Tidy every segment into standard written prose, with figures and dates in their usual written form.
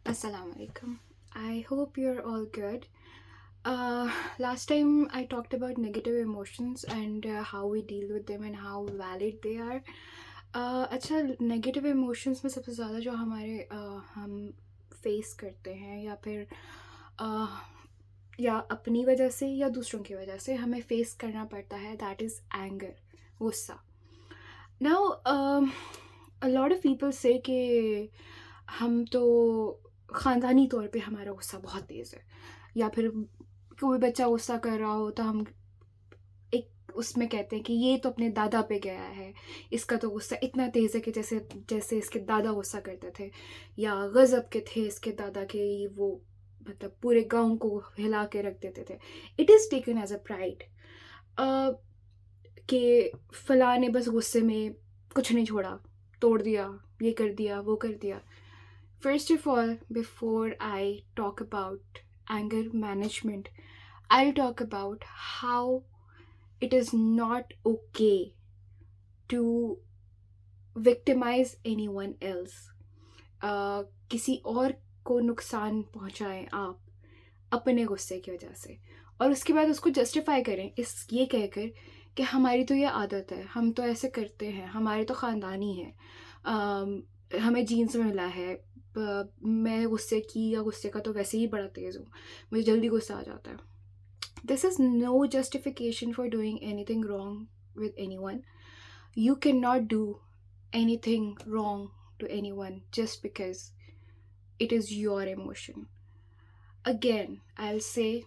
Assalamu alaikum. I hope you're all good. Last time I talked about negative emotions and how we deal with them and how valid they are. अच्छा negative emotions में सबसे ज़्यादा जो हम face करते हैं या फिर uh, या अपनी वजह से या दूसरों की वजह से हमें फेस करना पड़ता है दैट इज़ एंगर, गुस्सा. Now a lot of people से कि हम तो ख़ानदानी तौर पे हमारा गुस्सा बहुत तेज़ है, या फिर कोई बच्चा गुस्सा कर रहा हो तो हम एक उसमें कहते हैं कि ये तो अपने दादा पे गया है, इसका तो गुस्सा इतना तेज़ है कि जैसे जैसे इसके दादा गुस्सा करते थे, या गज़ब के थे इसके दादा के, ये वो मतलब पूरे गांव को हिला के रख देते थे. It is taken as a pride कि फ़लाँ ने बस गुस्से में कुछ नहीं छोड़ा, तोड़ दिया, ये कर दिया, वो कर दिया. First of all, before I talk about anger management, I'll talk about how it is not okay to victimize anyone else. किसी और को नुकसान पहुंचाएं आप अपने गुस्से की वजह से, और उसके बाद उसको जस्टिफाई करें इस ये कहकर कि हमारी तो ये आदत है, हम तो ऐसे करते हैं, हमारे तो ख़ानदानी है, हमें जीन्स में मिला है, मैं गुस्से की या गुस्से का तो वैसे ही बड़ा तेज़ हूँ, मुझे जल्दी गुस्सा आ जाता है. This is no justification for doing anything wrong with anyone. You can not do anything wrong to anyone just because it is your emotion. Again, I'll say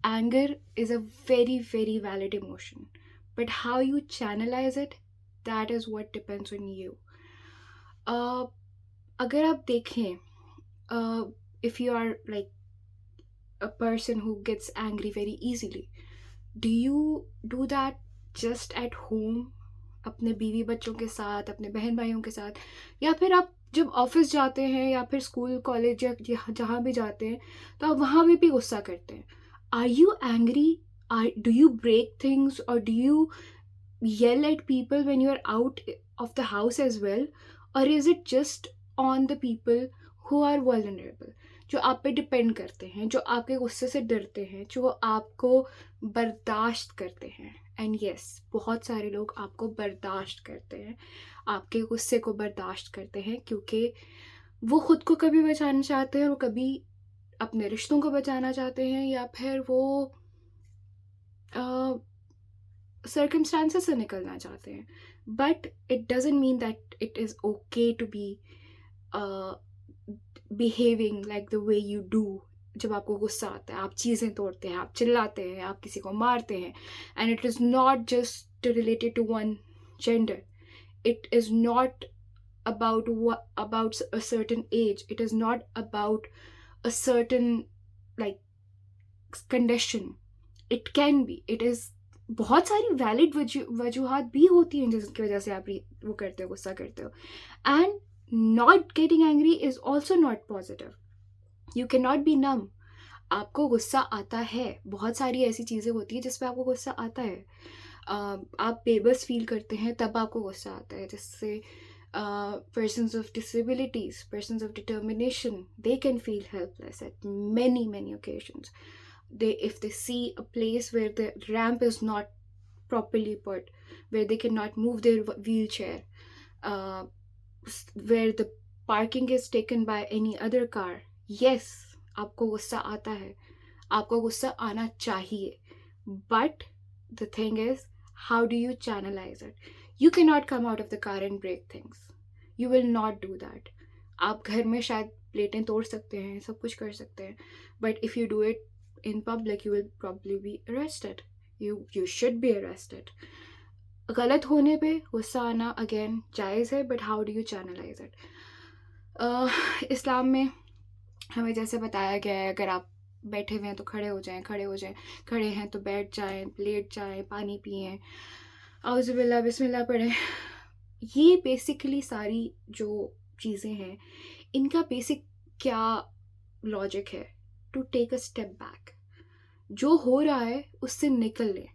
anger is a very, very valid emotion, but how you channelize it, that is what depends on you. Uh, अगर आप देखें, if you are like a person who gets angry very easily, do you do that just at home, अपने बीवी बच्चों के साथ, अपने बहन भाइयों के साथ, या फिर आप जब ऑफिस जाते हैं या फिर स्कूल कॉलेज या जहाँ भी जाते हैं तो आप वहाँ भी गुस्सा करते हैं? Are you angry? Do you break things, और do you yell at people when you're out of the house as well, or is it just on the people who are vulnerable, जो आप पे डिपेंड करते हैं, जो आपके गुस्से से डरते हैं, जो आपको बर्दाश्त करते हैं? एंड यस, बहुत सारे लोग आपको बर्दाश्त करते हैं, आपके गुस्से को बर्दाश्त करते हैं, क्योंकि वो खुद को कभी बचाना चाहते हैं और कभी अपने रिश्तों को बचाना चाहते हैं, या फिर वो सर्कमस्टांसेस से निकलना चाहते हैं. But it doesn't mean that it is okay to be behaving like the way you do. जब आपको गुस्सा आता है, आप चीज़ें तोड़ते हैं, आप चिल्लाते हैं, आप किसी को मारते हैं, and it is not just related to one gender. It is not about a certain age. It is not about a certain like condition. It can be. It is बहुत सारी वैलिड वजूहत भी होती हैं जिसकी वजह से आप वो करते हो, गुस्सा करते हो. And not getting angry is also not positive. You can not be numb. आपको गुस्सा आता है, बहुत सारी ऐसी चीज़ें होती हैं जिस पे आपको गुस्सा आता है. आप बेबस फील करते हैं तब आपको गुस्सा आता है, जिससे persons of disabilities, persons of determination, they can feel helpless at many occasions. If they see a place where the ramp is not properly put, where they cannot move their wheelchair, uh, where the parking is taken by any other car, yes, आपको गुस्सा आता है, आपको गुस्सा आना चाहिए. But the thing is, how do you channelize it? You cannot come out of the car and break things. You will not do that. आप घर में शायद प्लेटें तोड़ सकते हैं, सब कुछ कर सकते हैं, but if you do it in public, you will probably be arrested. You should be arrested. गलत होने पे गुस्सा आना अगेन जायज़ है, but how do you channelize it? इस्लाम में हमें जैसे बताया गया है, अगर आप बैठे हुए हैं तो खड़े हो जाएं, खड़े हो जाएं, खड़े हैं तो बैठ जाएं, लेट जाएं, पानी पिएं, औज़ुबिल्लाह बिस्मिल्लाह पढ़ें. ये बेसिकली सारी जो चीज़ें हैं, इनका बेसिक क्या लॉजिक है? To take a step back. जो हो रहा है उससे निकल लें.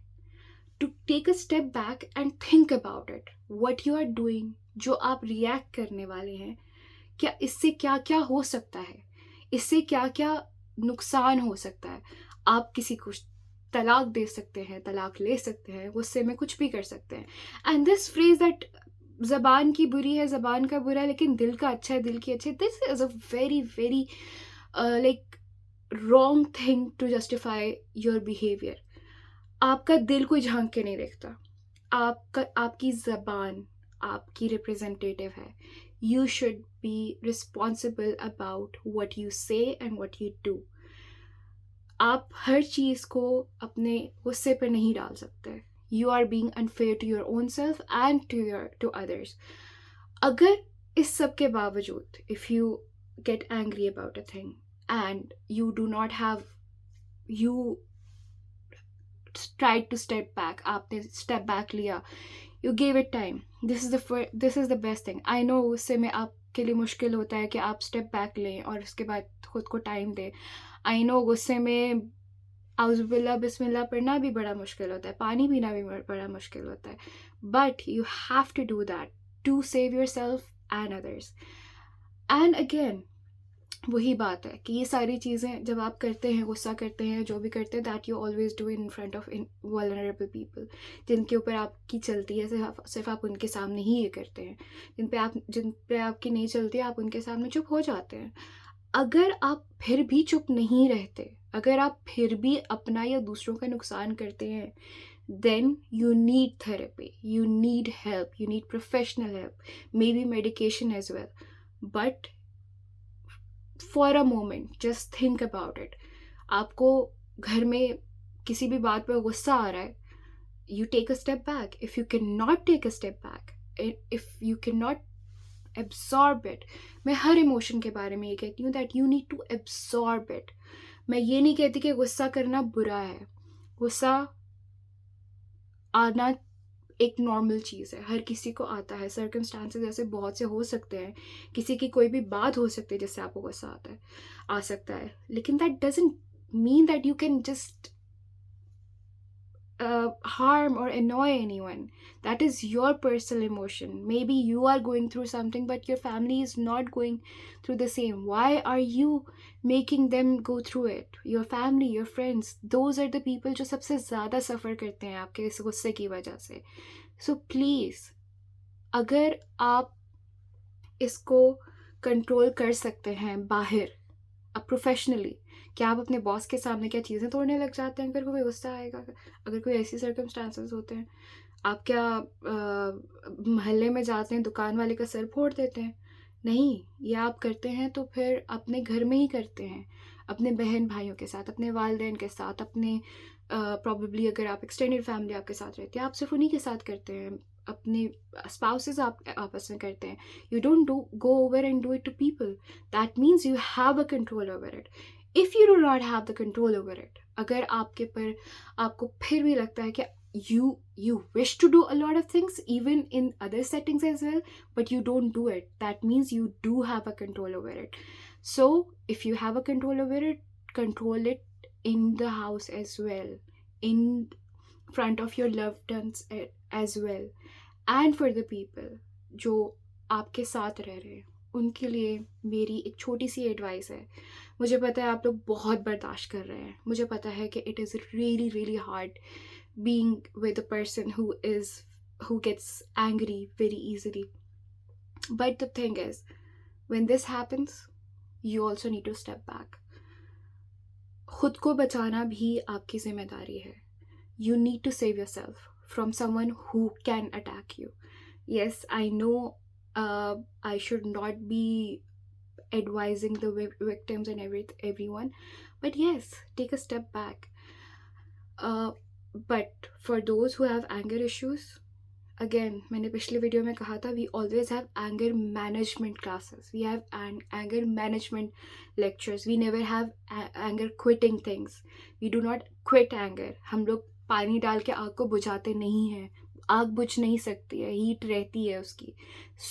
To take a step back and think about it, what you are doing. जो आप रिएक्ट करने वाले हैं, क्या इससे क्या क्या हो सकता है, इससे क्या क्या नुकसान हो सकता है। आप किसी को तलाक दे सकते हैं, तलाक ले सकते हैं, गुस्से में कुछ भी कर सकते हैं। एंड दिस फ्रेज दैट ज़बान की बुरी है, ज़बान का बुरा है, लेकिन दिल का अच्छा है, दिल की अच्छी है, this is a very very like wrong thing to justify your behaviour. आपका दिल कोई झांक के नहीं देखता। आपका आपकी ज़बान आपकी रिप्रेजेंटेटिव है। You should be responsible about what you से एंड वट यू डू। आप हर चीज़ को अपने गुस्से पर नहीं डाल सकते। You are being unfair to your own self and to others. अगर इस सब के बावजूद if you get angry about a thing and you do not have, you tried to step back, आपने स्टेप बैक लिया, you gave it time, this is the best thing. I know उससे में आपके लिए मुश्किल होता है कि आप स्टेप बैक लें और उसके बाद खुद को टाइम दें। आई नो गुस्से में आउज़ुबिल्लाह बिस्मिल्लाह पढ़ना भी बड़ा मुश्किल होता है, पानी पीना भी बड़ा मुश्किल होता है, but you have to do that to save yourself and others. And again वही बात है कि ये सारी चीज़ें जब आप करते हैं, गुस्सा करते हैं, जो भी करते हैं, that you always do in front of in vulnerable people, जिनके ऊपर आपकी चलती है, सिर्फ आप उनके सामने ही ये करते हैं। जिन पे आपकी नहीं चलती, आप उनके सामने चुप हो जाते हैं। अगर आप फिर भी चुप नहीं रहते, अगर आप फिर भी अपना या दूसरों का नुकसान करते हैं, then you need therapy, you need help, you need professional help, maybe medication as well. But for a moment just think about it. आपको घर में किसी भी बात पर गुस्सा आ रहा है, you take a step back. If you cannot take a step back, if you cannot absorb it, मैं हर इमोशन के बारे में ये कहती हूँ that you need to absorb it. मैं ये नहीं कहती कि गुस्सा करना बुरा है, गुस्सा आना एक नॉर्मल चीज़ है, हर किसी को आता है। सर्कमस्टांसेस ऐसे बहुत से हो सकते हैं, किसी की कोई भी बात हो सकती है जिससे आपको गुस्सा आ सकता है, लेकिन that doesn't mean that you can just harm or annoy anyone. That is your personal emotion. Maybe you are going through something, but your family is not going through the same. Why are you making them go through it? Your family, your friends, those are the people जो सबसे ज़्यादा सफ़र करते हैं आपके इस गुस्से की वजह से. So please, अगर आप इसको कंट्रोल कर सकते हैं बाहर, अब प्रोफेशनली, क्या आप अपने बॉस के सामने क्या चीज़ें तोड़ने लग जाते हैं अगर कोई गुस्सा आएगा, अगर कोई ऐसी सर्कमस्टांसेस होते हैं? आप क्या मोहल्ले में जाते हैं, दुकान वाले का सर फोड़ देते हैं? नहीं, ये आप करते हैं तो फिर अपने घर में ही करते हैं, अपने बहन भाइयों के साथ, अपने वालिदैन के साथ, अपने प्रॉबेबली अगर आप एक्सटेंडेड फैमिली आपके साथ रहती है, आप सिर्फ उन्हीं के साथ करते हैं, अपने स्पाउसेस आप आपस में करते हैं. You don't go over and do it to people. That means you have a control over it. If you do not have the control over it, अगर आपको फिर भी लगता है कि you wish to do a lot of things even in other settings as well, but you don't do it, that means you do have a control over it. So if you have a control over it, control it in the house as well, in front of your loved ones as well, and for the people जो आपके साथ रह रहे हैं, उनके लिए मेरी एक छोटी सी एडवाइस है. मुझे पता है आप लोग बहुत बर्दाश्त कर रहे हैं, मुझे पता है कि it is really really hard being with a person who gets angry very easily. But the thing is, when this happens, you also need to step back. खुद को बचाना भी आपकी जिम्मेदारी है. You need to save yourself from someone who can attack you. Yes, I know I should not be advising the victims and everyone, but yes, take a step back. But for those who have anger issues, again, मैंने पिछले video में कहा था, we always have anger management classes, we have anger management lectures, we never have anger quitting things. We do not quit anger. हम लोग पानी डाल के आग को बुझाते नहीं हैं, आग बुझ नहीं सकती है, हीट रहती है उसकी.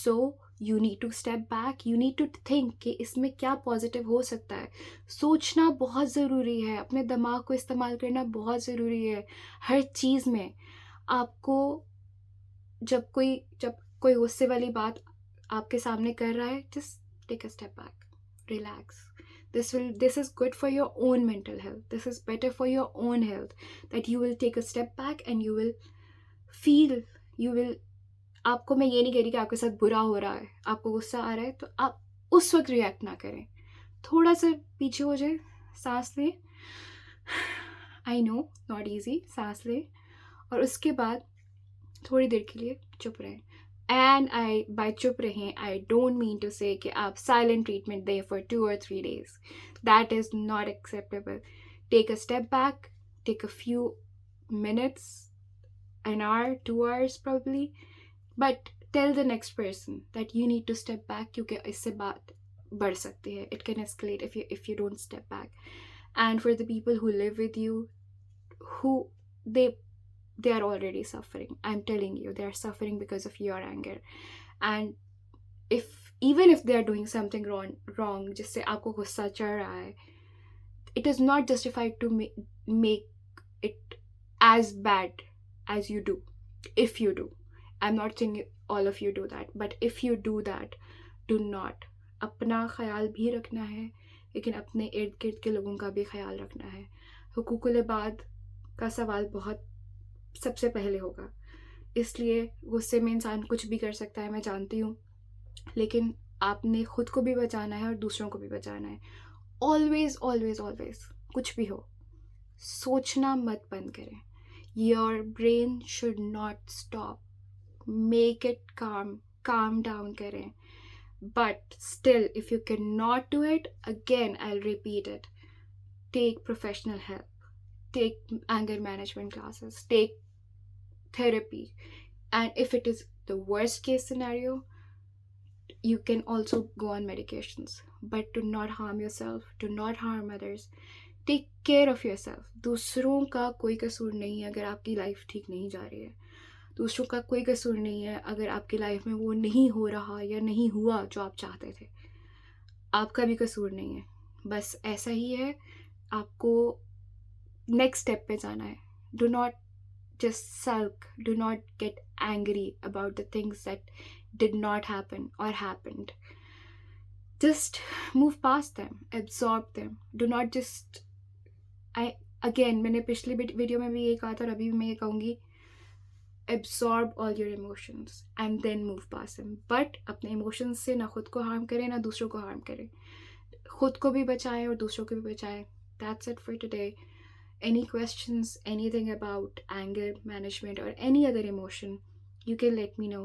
So you need to step back, you need to think कि इसमें क्या पॉजिटिव हो सकता है. सोचना बहुत ज़रूरी है, अपने दिमाग को इस्तेमाल करना बहुत ज़रूरी है हर चीज़ में. आपको जब कोई गुस्से वाली बात आपके सामने कर रहा है, just take a step back, relax. This is good for your own mental health. This is better for your own health, that you will take a step back and you will feel, you will, आपको मैं ये नहीं कह रही कि आपके साथ बुरा हो रहा है, आपको गुस्सा आ रहा है तो आप उस वक्त रिएक्ट ना करें, थोड़ा सा पीछे हो जाए, सांस लें, आई नो नॉट ईजी, सांस लें और उसके बाद थोड़ी देर के लिए चुप रहें. एंड आई बाय चुप रहें आई डोंट मीन टू से कि आप साइलेंट ट्रीटमेंट दें for 2 or 3 days. That is not acceptable. Take a step back, take a few minutes, an hour, 2 hours probably, but tell the next person that you need to step back क्योंकि इससे बात बढ़ सकती है. It can escalate if you don't step back. And for the people who live with you, who they are already suffering. I'm telling you, they are suffering because of your anger. And even if they are doing something wrong, जिससे आपको गुस्सा चढ़ रहा है, it is not justified to make it as bad as you do. If you do, I'm not saying all of you do that, but if you do that, do not. अपना ख्याल भी रखना है, लेकिन अपने इर्द गिर्द के लोगों का भी ख्याल रखना है. हुकूकुल इबाद का सवाल बहुत सबसे पहले होगा, इसलिए गुस्से में इंसान कुछ भी कर सकता है, मैं जानती हूँ, लेकिन आपने खुद को भी बचाना है और दूसरों को भी बचाना है. ऑलवेज ऑलवेज ऑलवेज कुछ भी हो, सोचना मत बंद करें. Your brain should not stop. Make it calm down करें. But still, if you cannot do it, again, I'll repeat it. Take professional help. Take anger management classes. Take therapy. And if it is the worst case scenario, you can also go on medications. But do not harm yourself. Do not harm others. Take care of yourself. दूसरों का कोई कसूर नहीं है अगर आपकी life ठीक नहीं जा रही है. दूसरों का कोई कसूर नहीं है अगर आपकी लाइफ में वो नहीं हो रहा या नहीं हुआ जो आप चाहते थे. आपका भी कसूर नहीं है. बस ऐसा ही है, आपको नेक्स्ट स्टेप पे जाना है. Do not just sulk. Do not get angry about the things that did not happen or happened. Just move past them, absorb them. Do not just, again, मैंने पिछली वीडियो में भी ये कहा था और अभी भी मैं ये कहूँगी, absorb all your emotions and then move past them. But अपने emotions से ना खुद को harm करें ना दूसरों को harm करें. खुद को भी बचाएं और दूसरों को भी बचाएं. That's it for today. Any questions, anything about anger management or any other emotion, you can let me know.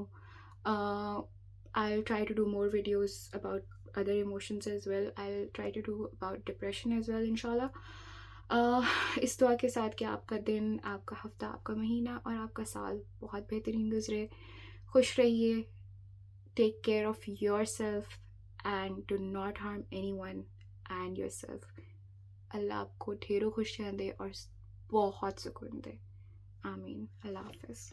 I'll try to do more videos about other emotions as well. I'll try to do about depression as well, inshallah. इस दुआ के साथ कि आपका दिन, आपका हफ्ता, आपका महीना और आपका साल बहुत बेहतरीन गुजरे. खुश रहिए. Take care of yourself and do not harm anyone and yourself. अल्लाह आपको ढेरों खुशियाँ दे और बहुत सुकून दे. आमीन. अल्लाह हाफ़िज़.